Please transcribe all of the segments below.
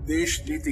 देश नीति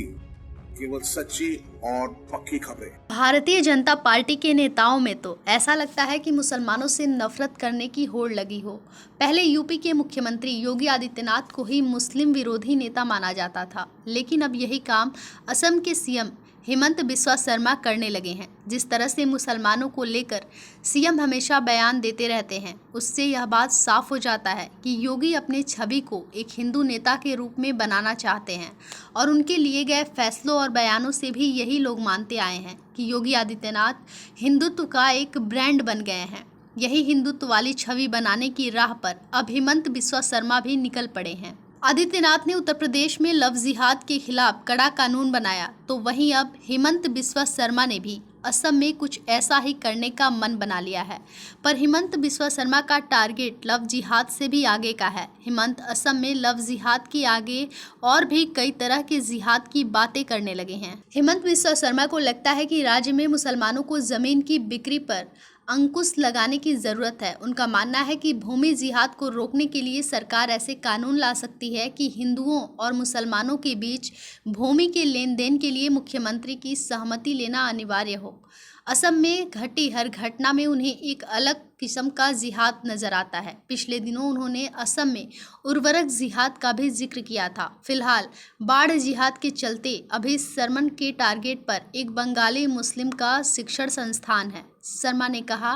केवल सच्ची और पक्की खबरें। भारतीय जनता पार्टी के नेताओं में तो ऐसा लगता है कि मुसलमानों से नफरत करने की होड़ लगी हो। पहले यूपी के मुख्यमंत्री योगी आदित्यनाथ को ही मुस्लिम विरोधी नेता माना जाता था, लेकिन अब यही काम असम के सीएम हेमंत बिस्वा शर्मा करने लगे हैं। जिस तरह से मुसलमानों को लेकर सीएम हमेशा बयान देते रहते हैं, उससे यह बात साफ हो जाता है कि योगी अपने छवि को एक हिंदू नेता के रूप में बनाना चाहते हैं और उनके लिए गए फैसलों और बयानों से भी यही लोग मानते आए हैं कि योगी आदित्यनाथ हिंदुत्व का एक ब्रांड बन गए हैं। यही हिंदुत्व वाली छवि बनाने की राह पर अब हेमंत बिस्वा शर्मा भी निकल पड़े हैं। आदित्यनाथ ने उत्तर प्रदेश में लव जिहाद के खिलाफ कड़ा कानून बनाया, तो वहीं अब हेमंत बिस्वा शर्मा ने भी असम में कुछ ऐसा ही करने का मन बना लिया है। पर हेमंत बिस्वा शर्मा का टारगेट लव जिहाद से भी आगे का है। हेमंत असम में लव जिहाद के आगे और भी कई तरह के जिहाद की बातें करने लगे हैं। हेमंत बिस्वा शर्मा को लगता है कि राज्य में मुसलमानों को जमीन की बिक्री पर अंकुश लगाने की जरूरत है। उनका मानना है कि भूमि जिहाद को रोकने के लिए सरकार ऐसे कानून ला सकती है कि हिंदुओं और मुसलमानों के बीच भूमि के लेन देन के लिए मुख्यमंत्री की सहमति लेना अनिवार्य हो। असम में घटी हर घटना में उन्हें एक अलग किस्म का जिहाद नजर आता है। पिछले दिनों उन्होंने असम में उर्वरक जिहाद का भी जिक्र किया था। फिलहाल बाढ़ जिहाद के चलते अभी सरमन के टारगेट पर एक बंगाली मुस्लिम का शिक्षण संस्थान है। शर्मा ने कहा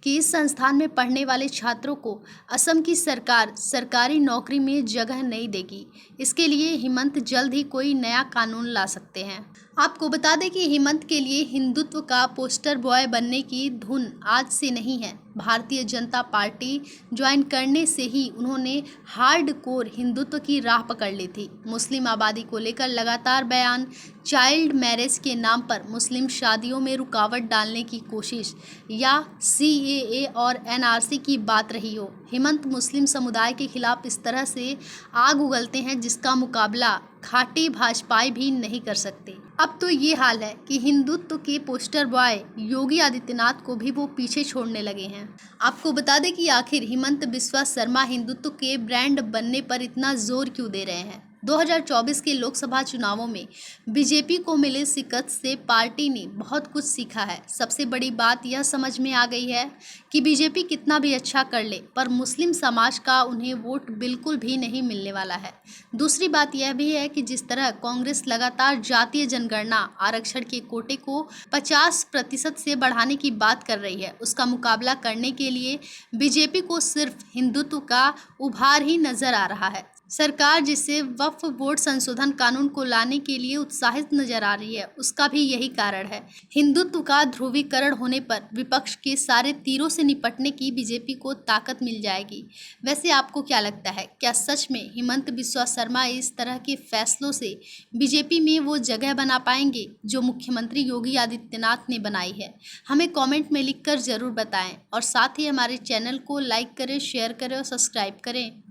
कि इस संस्थान में पढ़ने वाले छात्रों को असम की सरकार सरकारी नौकरी में जगह नहीं देगी। इसके लिए हेमंत जल्द ही कोई नया कानून ला सकते हैं। आपको बता दें कि हेमंत के लिए हिंदुत्व का पोस्टर बॉय बनने की धुन आज से नहीं है। भारतीय जनता पार्टी ज्वाइन करने से ही उन्होंने हार्डकोर हिंदुत्व की राह पकड़ ली थी। मुस्लिम आबादी को लेकर लगातार बयान, चाइल्ड मैरिज के नाम पर मुस्लिम शादियों में रुकावट डालने की कोशिश या सीएए और एनआरसी की बात रही हो, हेमंत मुस्लिम समुदाय के खिलाफ इस तरह से आग उगलते हैं जिसका मुकाबला खाटी भाजपाई भी नहीं कर सकते। अब तो ये हाल है कि हिंदुत्व के पोस्टर बॉय योगी आदित्यनाथ को भी वो पीछे छोड़ने लगे हैं। आपको बता दें कि आखिर हेमंत बिस्वा शर्मा हिंदुत्व के ब्रांड बनने पर इतना जोर क्यों दे रहे हैं। 2024 के लोकसभा चुनावों में बीजेपी को मिले शिकस्त से पार्टी ने बहुत कुछ सीखा है। सबसे बड़ी बात यह समझ में आ गई है कि बीजेपी कितना भी अच्छा कर ले, पर मुस्लिम समाज का उन्हें वोट बिल्कुल भी नहीं मिलने वाला है। दूसरी बात यह भी है कि जिस तरह कांग्रेस लगातार जातीय जनगणना आरक्षण के कोटे को 50% से बढ़ाने की बात कर रही है, उसका मुकाबला करने के लिए बीजेपी को सिर्फ हिंदुत्व का उभार ही नजर आ रहा है। सरकार जिसे वक्फ बोर्ड संशोधन कानून को लाने के लिए उत्साहित नजर आ रही है, उसका भी यही कारण है। हिंदुत्व का ध्रुवीकरण होने पर विपक्ष के सारे तीरों से निपटने की बीजेपी को ताकत मिल जाएगी। वैसे आपको क्या लगता है, क्या सच में हेमंत बिस्वा शर्मा इस तरह के फैसलों से बीजेपी में वो जगह बना पाएंगे जो मुख्यमंत्री योगी आदित्यनाथ ने बनाई है? हमें कॉमेंट में लिखकर जरूर बताएं और साथ ही हमारे चैनल को लाइक करें, शेयर करें और सब्सक्राइब करें।